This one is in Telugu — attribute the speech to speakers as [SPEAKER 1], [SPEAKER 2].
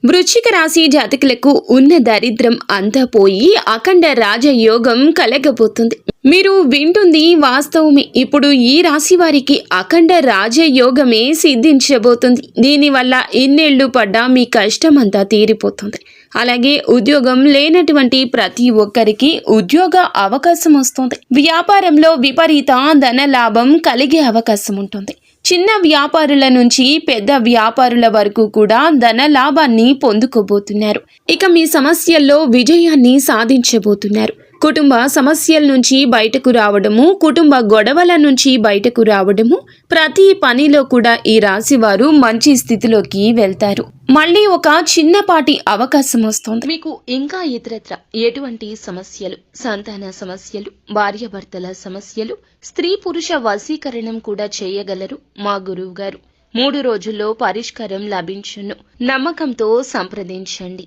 [SPEAKER 1] వృశ్చిక రాశి జాతకులకు ఉన్న దరిద్రం అంతా పోయి అఖండ రాజయోగం కలగబోతుంది. మీరు వింటుంది వాస్తవమే. ఇప్పుడు ఈ రాశి వారికి అఖండ రాజయోగమే సిద్ధించబోతుంది. దీనివల్ల ఇన్నేళ్లు పడ్డా మీ కష్టమంతా తీరిపోతుంది. అలాగే ఉద్యోగం లేనటువంటి ప్రతి ఒక్కరికి ఉద్యోగ అవకాశం వస్తుంది. వ్యాపారంలో విపరీత ధన లాభం కలిగే అవకాశం ఉంటుంది. చిన్న వ్యాపారుల నుంచి పెద్ద వ్యాపారుల వరకు కూడా ధన లాభాన్ని పొందుకోబోతున్నారు. ఇక మీ సమస్యల్లో విజయాన్ని సాధించబోతున్నారు. కుటుంబ సమస్యల నుంచి బయటకు రావడము, కుటుంబ గొడవల నుంచి బయటకు రావడము, ప్రతి పనిలో కూడా ఈ రాశి వారు మంచి స్థితిలోకి వెళ్తారు. మళ్ళీ ఒక చిన్నపాటి అవకాశం వస్తుంది. మీకు ఇంకా ఇతరత్ర ఎటువంటి సమస్యలు, సంతాన సమస్యలు, భార్యాభర్తల సమస్యలు, స్త్రీ పురుష వశీకరణం కూడా చేయగలరు మా గురువు గారు. 3 రోజుల్లో పరిష్కారం లభించును. నమ్మకంతో సంప్రదించండి.